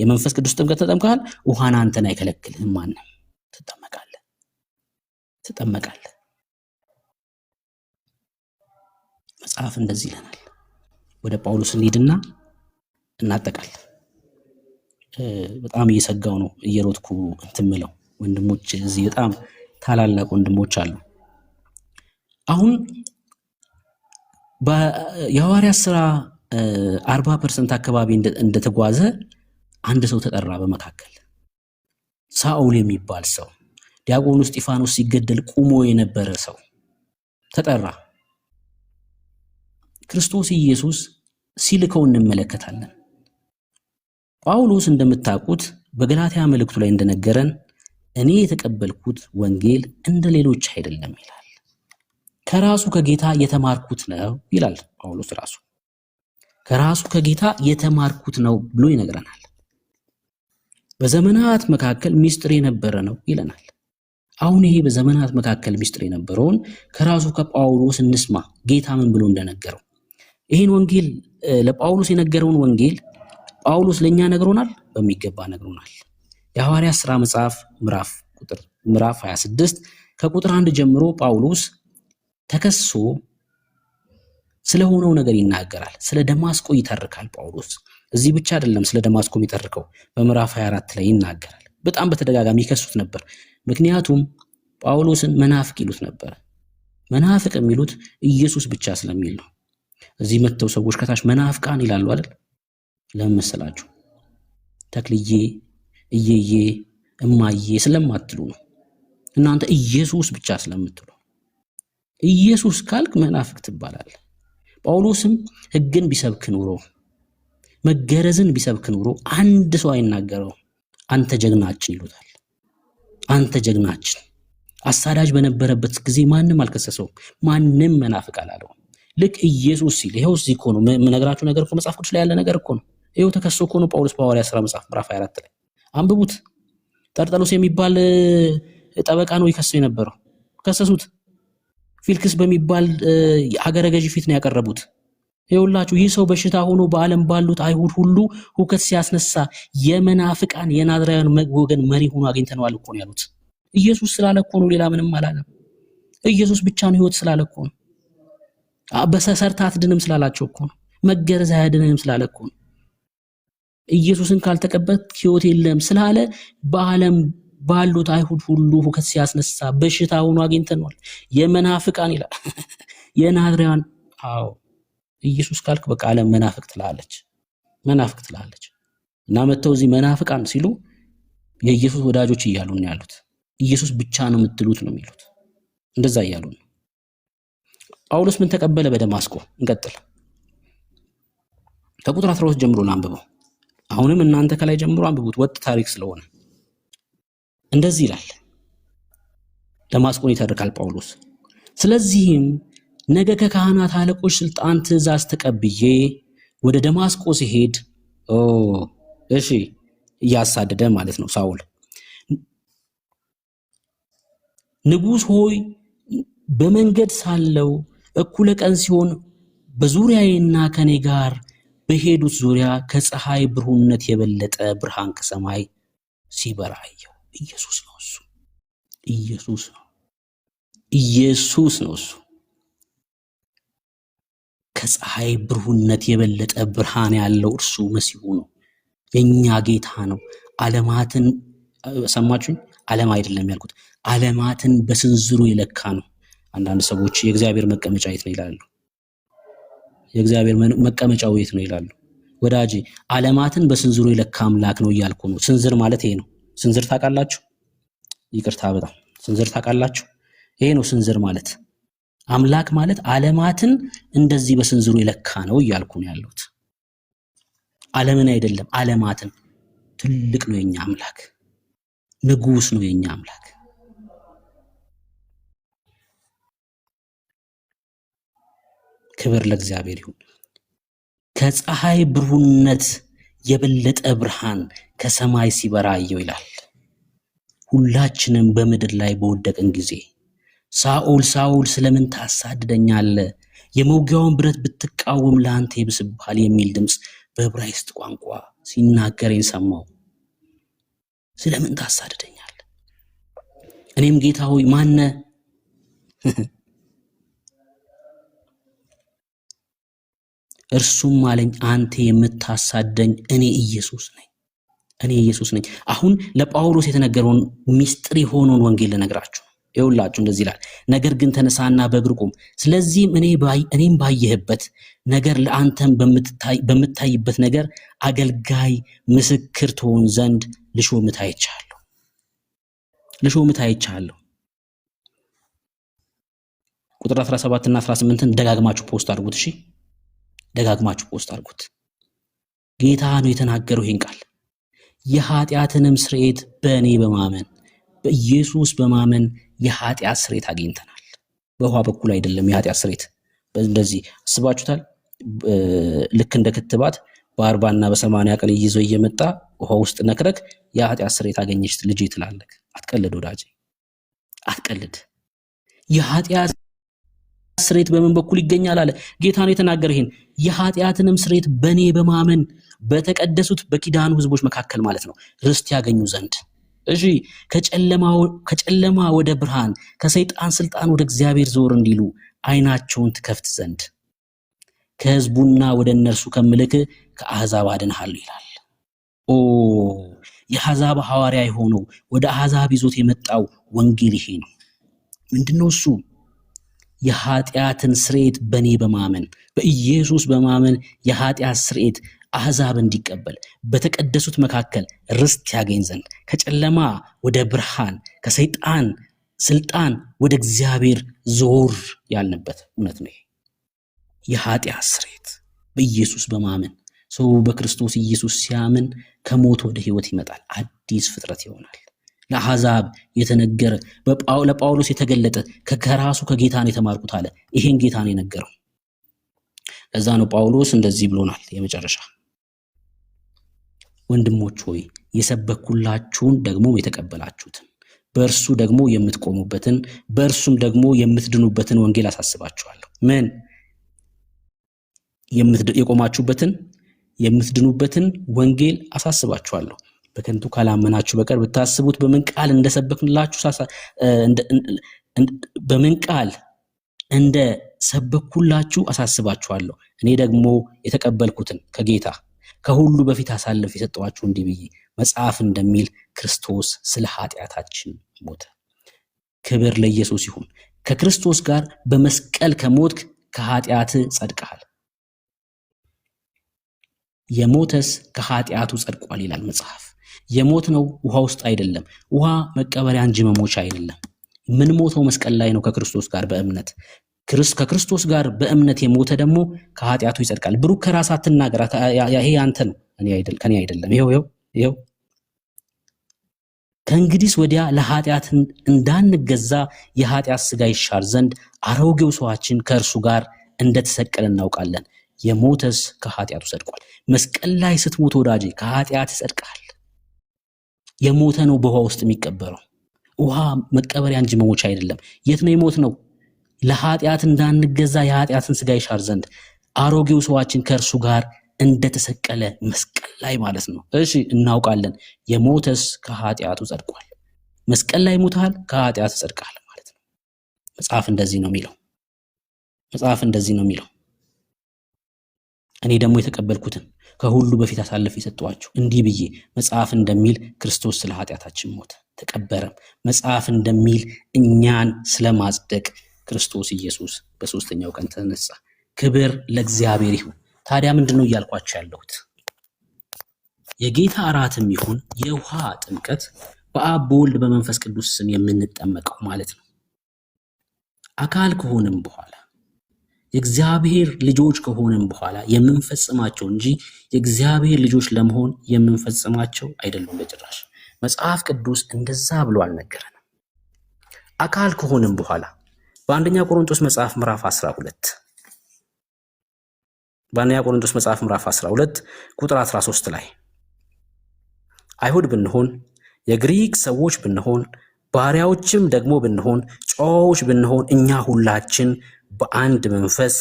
የመንፈስ ቅዱስ ጥምቀት ተጠምቀሃል፣ ውሃን አንተን አይከለክልህም። ማን ነው? ትጠመቃለህ። መጽሐፍ እንደዚህ ይለናል። ወደ ጳውሎስ እንሂድና እናጠቃል። በጣም እየሰጋው ነው እየሮጥኩ እንትምለው ወንድሞች እዚህ በጣም ታላላቅ ወንድሞች አሉ። አሁን የሐዋርያት ሥራ 40% አካባቢ እንደተጓዘ አንድ ሰው ተጠራ። በመካከል ሳኦል የሚባል ሰው ዲያቆኑ እስጢፋኖስ ሲገደል ቁሞ የነበረ ሰው ተጠራ። ክርስቶስ ኢየሱስ ሲልከው እንመለከታለን። ጳውሎስ እንደምታውቁት በገላትያ መልእክቱ ላይ እንደነገረን እኔ የተቀበልኩት ወንጌል እንደ ሌሎች አይደለም ይላል። ከራሱ ከጌታ የተማርኩት ነው ይላል ጳውሎስ። ከራሱ ከጌታ የተማርኩት ነው ብሎ ይነግረናል። በዘመናት መካከል ሚስጥር የነበረ ነው ይለናል። አሁን ይሄ በዘመናት መካከል ሚስጥር የነበረውን ከራሱ ከጳውሎስ እንስማ ጌታ ምን ብሎ እንደነገረው። ይሄን ወንጌል ለጳውሎስ የነገረውን ወንጌል ጳውሎስ ለኛ ነግሮናል፣ በሚገባ ነግሮናል። የሐዋርያት ሥራ መጽሐፍ ምዕራፍ 26 ከቁጥር 1 ጀምሮ ጳውሎስ ተከሶ ስለሆነው ነገር ይናገራል። ስለ ደማስቆ ይተርካል ጳውሎስ። እዚህ ብቻ አይደለም ስለ ደማስቆ የሚተርከው፣ በምዕራፍ 24 ላይ ይናገራል። በጣም በተደጋጋሚ ይከሱት ነበር። ምክንያቱም ጳውሎስን መናፍቅ ይሉት ነበር። መናፍቅ የሚሉት ኢየሱስ ብቻ ስለሚል ነው። እዚህ መጥተው ሰዎች ከታች መናፍቃን ይላሉ አይደል? ለምን መሰላችሁ? ተክልዬ እየዬ እማዬ ስለማትሉ ነው። እናንተ ኢየሱስ ብቻ ስለምትሉ። ኢየሱስ ካልክ መናፍቅ ትባላለህ። ጳውሎስም ሕግን ቢሰብክ ኑሮ መገረዝን ቢሰብክ ኑሮ አንድ ሰው አይናገረው። አንተ ጀግናችን ይሉታል። አንተ ጀግናችን። አሳዳጅ በነበረበት ጊዜ ማንም አልከሰሰውም። ማንም መናፍቅ አላለው። ልክ ኢየሱስ ሲል ይሄው እዚህ እኮ ነው የምነግራችሁ ነገር እኮ መጽሐፍ ቅዱስ ላይ ያለ ነገር እኮ ነው። ይሄው ተከሶ እኮ ነው ጳውሎስ በሐዋርያት ሥራ መጽሐፍ ምዕራፍ 24 ላይ አንብቡት። ጠርጠሎስ የሚባል ጠበቃ ነው ይከሰው የነበረው። ከሰሱት። ፊልክስ በሚባል ሀገረ ገዢ ፊት ነው ያቀረቡት። ይኸውላችሁ ይህ ሰው በሽታ ሆኖ በዓለም ባሉት አይሁድ ሁሉ ሁከት ሲያስነሳ የመናፍቃን የናዝራውያን ወገን መሪ ሆኖ አግኝተነዋል እኮ ነው ያሉት። ኢየሱስ ስላለ እኮ ነው፣ ሌላ ምንም አላለም። ኢየሱስ ብቻ ነው ህይወት ስላለ እኮ ነው። በሰርታ አትድንም ስላላቸው እኮ ነው። መገረዝ አያድንም ስላለ እኮ ነው። ኢየሱስን ካልተቀበልክ ህይወት የለም ስላለ በዓለም ባሉት አይሁድ ሁሉ ሁከት ሲያስነሳ በሽታ ሆኖ አግኝተነዋል። የመናፍቃን ይላል የናዝራውያን። አዎ ኢየሱስ ካልክ በቃ ዓለም መናፍቅ ትላለች፣ መናፍቅ ትላለች። እና መተው እዚህ መናፍቃን ሲሉ የኢየሱስ ወዳጆች እያሉ ነው ያሉት። ኢየሱስ ብቻ ነው የምትሉት ነው የሚሉት። እንደዛ እያሉ ነው። ጳውሎስ ምን ተቀበለ በደማስቆ? እንቀጥል። ከቁጥር 12 ጀምሮ ላንብበው። አሁንም እናንተ ከላይ ጀምሮ አንብቡት፣ ወጥ ታሪክ ስለሆነ። እንደዚህ ይላል። ደማስቆን ይተርካል ጳውሎስ። ስለዚህም ነገ ከካህናት አለቆች ስልጣን ትእዛዝ ተቀብዬ ወደ ደማስቆ ሲሄድ እሺ እያሳደደ ማለት ነው ሳውል፣ ንጉሥ ሆይ በመንገድ ሳለው እኩለ ቀን ሲሆን በዙሪያዬና ከኔ ጋር በሄዱት ዙሪያ ከፀሐይ ብሩህነት የበለጠ ብርሃን ከሰማይ ሲበራ አየሁ። ኢየሱስ ነው እሱ። ኢየሱስ ነው። ኢየሱስ ነው እሱ። ከፀሐይ ብሩህነት የበለጠ ብርሃን ያለው እርሱ መሲሁ ነው። የኛ ጌታ ነው። ዓለማትን ሰማችሁኝ? ዓለም አይደለም ያልኩት፣ ዓለማትን በስንዝሩ የለካ ነው። አንዳንድ ሰዎች የእግዚአብሔር መቀመጫ የት ነው ይላሉ። የእግዚአብሔር መቀመጫው የት ነው ይላሉ። ወዳጄ ዓለማትን በስንዝሩ የለካ አምላክ ነው እያልኩ ነው። ስንዝር ማለት ይሄ ነው። ስንዝር ታውቃላችሁ? ይቅርታ በጣም ስንዝር ታውቃላችሁ? ይሄ ነው ስንዝር ማለት። አምላክ ማለት ዓለማትን እንደዚህ በስንዝሩ የለካ ነው እያልኩ ነው ያለሁት። ዓለምን አይደለም፣ ዓለማትን። ትልቅ ነው የኛ አምላክ። ንጉስ ነው የኛ አምላክ። ክብር ለእግዚአብሔር ይሁን። ከፀሐይ ብሩህነት የበለጠ ብርሃን ከሰማይ ሲበራ አየሁ ይላል። ሁላችንም በምድር ላይ በወደቅን ጊዜ ሳኦል ሳኦል ስለምን ታሳድደኛለህ? የመውጊያውን ብረት ብትቃወም ለአንተ ይብስብሃል የሚል ድምፅ በዕብራይስጥ ቋንቋ ሲናገረኝ ሰማሁ። ስለምን ታሳድደኛለህ? እኔም ጌታ ሆይ ማነ? እርሱም አለኝ አንተ የምታሳደኝ እኔ ኢየሱስ ነኝ። እኔ ኢየሱስ ነኝ። አሁን ለጳውሎስ የተነገረውን ሚስጥር የሆነውን ወንጌል ልነግራችሁ። ይኸውላችሁ እንደዚህ ይላል፣ ነገር ግን ተነሳና በእግር ቁም። ስለዚህም እኔም ባየህበት ነገር ለአንተም በምታይበት ነገር አገልጋይ ምስክር ትሆን ዘንድ ልሾምህ አይቻለሁ። ልሾምህ አይቻለሁ። ቁጥር 17 እና 18ን ደጋግማችሁ ፖስት አድርጉት። እሺ ደጋግማችሁ ፖስት አድርጉት። ጌታ ነው የተናገረው ይሄን ቃል። የኃጢአትንም ስርየት በእኔ በማመን በኢየሱስ በማመን የኃጢአት ስርየት አግኝተናል። በውሃ በኩል አይደለም የኃጢአት ስርየት። እንደዚህ አስባችሁታል? ልክ እንደ ክትባት በ40 እና በ80 ቀን ይዘው እየመጣ ውሃ ውስጥ ነክረክ የኃጢአት ስርየት አገኘሽ ልጅ ትላለህ። አትቀልድ ወዳጄ፣ አትቀልድ። የኃጢአት ስሬት በምን በኩል ይገኛል አለ ጌታ ነው የተናገረ ይሄን የኃጢአትንም ስሬት በኔ በማመን በተቀደሱት በኪዳኑ ህዝቦች መካከል ማለት ነው ርስት ያገኙ ዘንድ እሺ ከጨለማ ወደ ብርሃን ከሰይጣን ስልጣን ወደ እግዚአብሔር ዞር እንዲሉ አይናቸውን ትከፍት ዘንድ ከህዝቡና ወደ እነርሱ ከምልክ ከአሕዛብ አድንሃለሁ ይላል ኦ የአሕዛብ ሐዋርያ የሆነው ወደ አሕዛብ ይዞት የመጣው ወንጌል ይሄ ነው ምንድነው እሱ የኃጢአትን ስርየት በኔ በማመን በኢየሱስ በማመን የኃጢአት ስርየት አሕዛብ እንዲቀበል በተቀደሱት መካከል ርስት ያገኝ ዘንድ ከጨለማ ወደ ብርሃን ከሰይጣን ስልጣን ወደ እግዚአብሔር ዞር ያልንበት እውነት ነው የኃጢአት ስርየት በኢየሱስ በማመን ሰው በክርስቶስ ኢየሱስ ሲያምን ከሞት ወደ ሕይወት ይመጣል አዲስ ፍጥረት ይሆናል ለአሕዛብ የተነገረ ለጳውሎስ የተገለጠ ከራሱ ከጌታ ነው የተማርኩት አለ ይሄን ጌታ ነው የነገረው ለዛ ነው ጳውሎስ እንደዚህ ብሎናል የመጨረሻ ወንድሞች ሆይ የሰበኩላችሁን ደግሞ የተቀበላችሁትን በእርሱ ደግሞ የምትቆሙበትን በእርሱም ደግሞ የምትድኑበትን ወንጌል አሳስባችኋለሁ ምን የቆማችሁበትን የምትድኑበትን ወንጌል አሳስባችኋለሁ በከንቱ ካላመናችሁ በቀር ብታስቡት በምን ቃል እንደሰበክላችሁ በምን ቃል እንደሰበኩላችሁ አሳስባችኋለሁ እኔ ደግሞ የተቀበልኩትን ከጌታ ከሁሉ በፊት አሳልፍ የሰጠዋችሁ እንዲህ ብዬ መጽሐፍ እንደሚል ክርስቶስ ስለ ኃጢአታችን ሞተ ክብር ለኢየሱስ ይሁን ከክርስቶስ ጋር በመስቀል ከሞትክ ከኃጢአት ጸድቀሃል የሞተስ ከኃጢአቱ ጸድቋል ይላል መጽሐፍ የሞት ነው ውሃ ውስጥ አይደለም ውሃ መቀበሪያ እንጂ መሞቻ አይደለም ምን ሞተው መስቀል ላይ ነው ከክርስቶስ ጋር በእምነት ከክርስቶስ ጋር በእምነት የሞተ ደግሞ ከኃጢአቱ ይጸድቃል ብሩክ ከራስ አትናገር ይሄ አንተ ነው ከኔ አይደለም ይሄው ከእንግዲህ ወዲያ ለኃጢአት እንዳንገዛ የኃጢአት ሥጋ ይሻር ዘንድ አሮጌው ሰዋችን ከእርሱ ጋር እንደተሰቀለ እናውቃለን የሞተስ ከኃጢአቱ ጸድቋል መስቀል ላይ ስትሞት ወዳጄ ከኃጢአት ይጸድቃል የሞተ ነው በውሃ ውስጥ የሚቀበረው ውሃ መቀበሪያ እንጂ መሞቻ አይደለም የት ነው የሞት ነው ለኃጢአት እንዳንገዛ የኃጢአትን ሥጋ ይሻር ዘንድ አሮጌው ሰዋችን ከእርሱ ጋር እንደተሰቀለ መስቀል ላይ ማለት ነው እሺ እናውቃለን የሞተስ ከኃጢአቱ ጸድቋል መስቀል ላይ ሞታል ከኃጢአት ጸድቋል ማለት ነው መጽሐፍ እንደዚህ ነው የሚለው እኔ ደግሞ የተቀበልኩትን ከሁሉ በፊት አሳልፍ የሰጠዋችሁ እንዲህ ብዬ መጽሐፍ እንደሚል ክርስቶስ ስለ ኃጢአታችን ሞተ ተቀበረም መጽሐፍ እንደሚል እኛን ስለማጽደቅ ክርስቶስ ኢየሱስ በሶስተኛው ቀን ተነሳ ክብር ለእግዚአብሔር ይሁን ታዲያ ምንድነው እያልኳችሁ ያለሁት የጌታ እራትም ይሁን የውሃ ጥምቀት በአብ በወልድ በመንፈስ ቅዱስ ስም የምንጠመቀው ማለት ነው አካል ከሆነም በኋላ የእግዚአብሔር ልጆች ከሆነም በኋላ የምንፈጽማቸው እንጂ የእግዚአብሔር ልጆች ለመሆን የምንፈጽማቸው አይደሉም በጭራሽ መጽሐፍ ቅዱስ እንደዛ ብሎ አልነገረንም አካል ከሆነም በኋላ በአንደኛ ቆሮንቶስ መጽሐፍ ምዕራፍ 12 ቁጥር 13 ላይ አይሁድ ብንሆን የግሪክ ሰዎች ብንሆን ባሪያዎችም ደግሞ ብንሆን ጨዋዎች ብንሆን እኛ ሁላችን በአንድ መንፈስ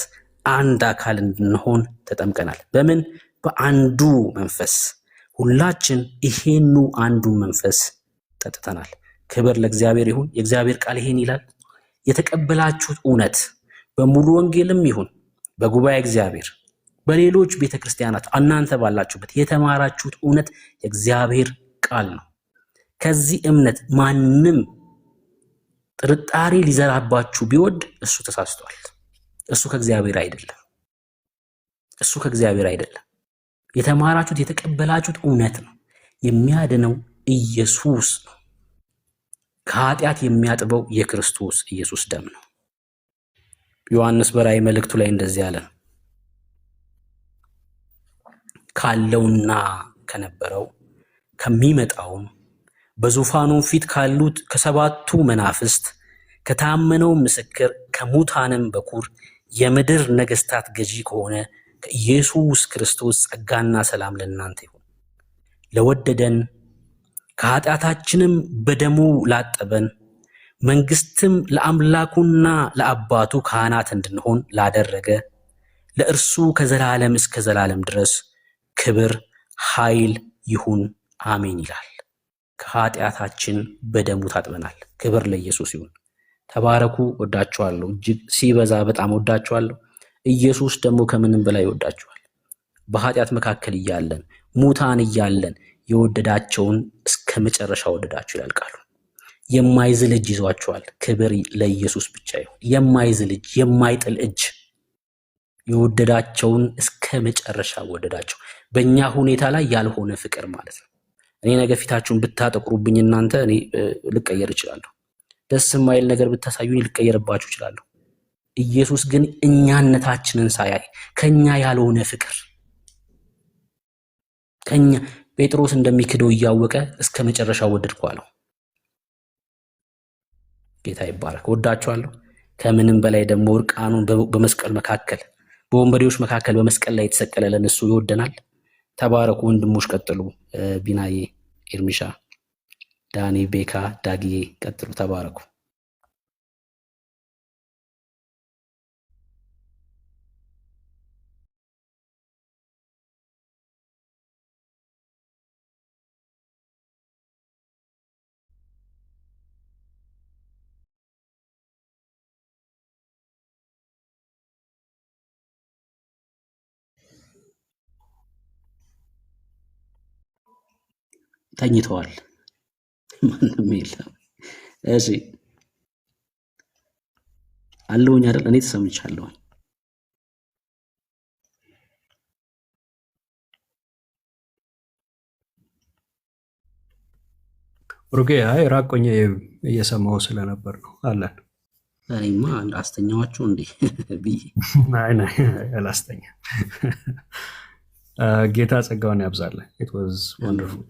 አንድ አካል እንድንሆን ተጠምቀናል በምን በአንዱ መንፈስ ሁላችን ይሄኑ አንዱ መንፈስ ጠጥተናል ክብር ለእግዚአብሔር ይሁን የእግዚአብሔር ቃል ይሄን ይላል የተቀበላችሁት እውነት በሙሉ ወንጌልም ይሁን በጉባኤ እግዚአብሔር በሌሎች ቤተክርስቲያናት እናንተ ባላችሁበት የተማራችሁት እውነት የእግዚአብሔር ቃል ነው ከዚህ እምነት ማንም ጥርጣሬ ሊዘራባችሁ ቢወድ እሱ ተሳስቷል እሱ ከእግዚአብሔር አይደለም የተማራችሁት የተቀበላችሁት እውነት ነው የሚያድነው ኢየሱስ ነው ከኃጢአት የሚያጥበው የክርስቶስ ኢየሱስ ደም ነው ዮሐንስ በራእይ መልእክቱ ላይ እንደዚህ ያለ ካለውና ከነበረው ከሚመጣውም በዙፋኑም ፊት ካሉት ከሰባቱ መናፍስት ከታመነው ምስክር ከሙታንም በኩር የምድር ነገስታት ገዢ ከሆነ ከኢየሱስ ክርስቶስ ጸጋና ሰላም ለእናንተ ይሁን ለወደደን ከኃጢአታችንም በደሙ ላጠበን መንግስትም ለአምላኩና ለአባቱ ካህናት እንድንሆን ላደረገ ለእርሱ ከዘላለም እስከ ዘላለም ድረስ ክብር ኃይል ይሁን አሜን ይላል። ከኃጢአታችን በደሙ ታጥበናል። ክብር ለኢየሱስ ይሁን። ተባረኩ። ወዳችኋለሁ። እጅግ ሲበዛ በጣም ወዳችኋለሁ። ኢየሱስ ደግሞ ከምንም በላይ ይወዳችኋል። በኃጢአት መካከል እያለን ሙታን እያለን የወደዳቸውን እስከ መጨረሻ ወደዳቸው ይላል ቃሉ። የማይዝል እጅ ይዟቸዋል። ክብር ለኢየሱስ ብቻ ይሁን። የማይዝል እጅ፣ የማይጥል እጅ የወደዳቸውን እስከ መጨረሻ ወደዳቸው። በእኛ ሁኔታ ላይ ያልሆነ ፍቅር ማለት ነው። እኔ ነገ ፊታችሁን ብታጠቁሩብኝ እናንተ እኔ ልቀየር እችላለሁ። ደስ የማይል ነገር ብታሳዩኝ ልቀየርባችሁ እችላለሁ። ኢየሱስ ግን እኛነታችንን ሳያይ ከኛ ያልሆነ ፍቅር ከኛ ጴጥሮስ እንደሚክደው እያወቀ እስከ መጨረሻው ወደድኩ አለው። ጌታ ይባረክ። ወዳችኋለሁ። ከምንም በላይ ደግሞ እርቃኑን በመስቀል መካከል በወንበዴዎች መካከል በመስቀል ላይ የተሰቀለለን እሱ ይወደናል። ተባረኩ ወንድሞች። ቀጥሉ። ቢናዬ፣ ኤርሚሻ፣ ዳኒ፣ ቤካ፣ ዳጊዬ ቀጥሉ። ተባረኩ። ተኝተዋል። ማንም የለም። እሺ አለውኝ አይደል? እኔ ተሰምቻለሁ። ሩጌ አይ ራቆኝ እየሰማው ስለነበር ነው አለን። እኔማ አስተኛዋችሁ እንዴ ብዬ አይ አላስተኛ። ጌታ ጸጋውን ያብዛለን። ኢት ዋዝ ወንደርፉል።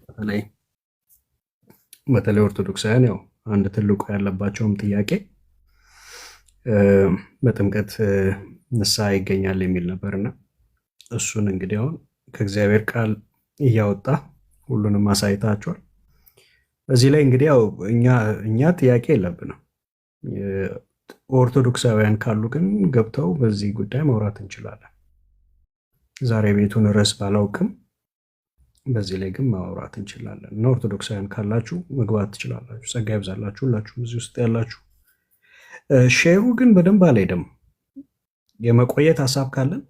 በተለይ ኦርቶዶክሳውያን ያው አንድ ትልቁ ያለባቸውም ጥያቄ በጥምቀት ንስሐ ይገኛል የሚል ነበርና እሱን እንግዲህ አሁን ከእግዚአብሔር ቃል እያወጣ ሁሉንም አሳይታቸዋል። በዚህ ላይ እንግዲህ ያው እኛ ጥያቄ የለብንም። ኦርቶዶክሳውያን ካሉ ግን ገብተው በዚህ ጉዳይ ማውራት እንችላለን። ዛሬ ቤቱን ርዕስ ባላውቅም በዚህ ላይ ግን ማውራት እንችላለን እና ኦርቶዶክሳውያን ካላችሁ መግባት ትችላላችሁ። ጸጋ ይብዛላችሁ ሁላችሁም እዚህ ውስጥ ያላችሁ። ሼሩ ግን በደንብ አልሄደም። የመቆየት ሀሳብ ካለን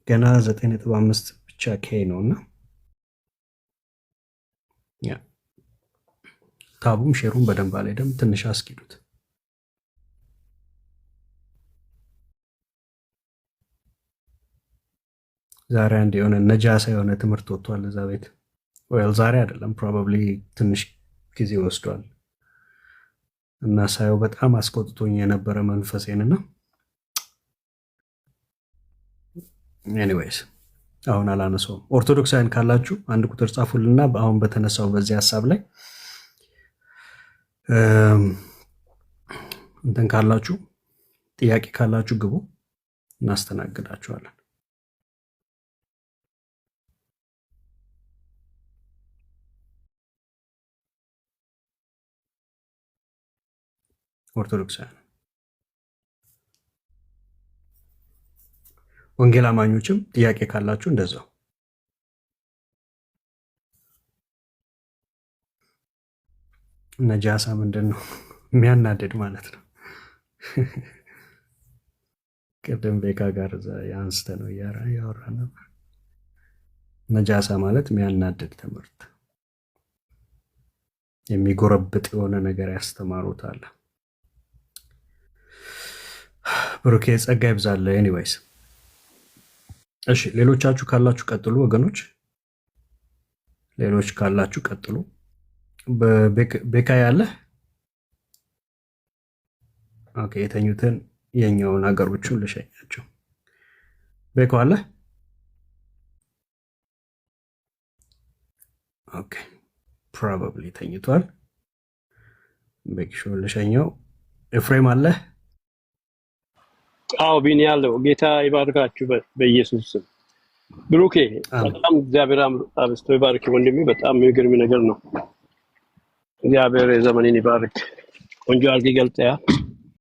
ገና 9.5 ብቻ ኬ ነው እና ታቡም ሼሩን በደንብ አልሄደም። ትንሽ አስኪዱት። ዛሬ አንድ የሆነ ነጃሳ የሆነ ትምህርት ወጥቷል እዛ ቤት። ወይል ዛሬ አይደለም ፕሮባብሊ ትንሽ ጊዜ ወስዷል እና ሳየው በጣም አስቆጥቶኝ የነበረ መንፈሴንና ኤኒዌይስ አሁን አላነሳውም። ኦርቶዶክሳውያን ካላችሁ አንድ ቁጥር ጻፉልና አሁን በተነሳው በዚህ ሀሳብ ላይ እንትን ካላችሁ ጥያቄ ካላችሁ ግቡ፣ እናስተናግዳችኋለን። ኦርቶዶክሳውያን ወንጌል አማኞችም ጥያቄ ካላችሁ እንደዛው። ነጃሳ ምንድን ነው? የሚያናድድ ማለት ነው። ቅድም ቤካ ጋር አንስተ ነው እያወራ ነበር። ነጃሳ ማለት የሚያናድድ ትምህርት፣ የሚጎረብጥ የሆነ ነገር ያስተማሩታል። ብሩኬ ጸጋ ይብዛል። ኤኒዌይስ እሺ፣ ሌሎቻችሁ ካላችሁ ቀጥሉ ወገኖች። ሌሎች ካላችሁ ቀጥሉ። ቤካ ያለ ኦኬ። የተኙትን የኛውን ሀገሮቹን ልሸኛቸው። ቤካ አለ። ኦኬ ፕሮባብሊ ተኝቷል። ቤክሾ ልሸኘው። ኤፍሬም አለ። አዎ ቢኒ ያለው ጌታ ይባርካችሁ በኢየሱስ ስም። ብሩኬ በጣም እግዚአብሔር አብስቶ ይባርክ ወንድሜ። በጣም የሚገርም ነገር ነው። እግዚአብሔር ዘመንን ይባርክ። ቆንጆ አድርገህ ገልጸሃል።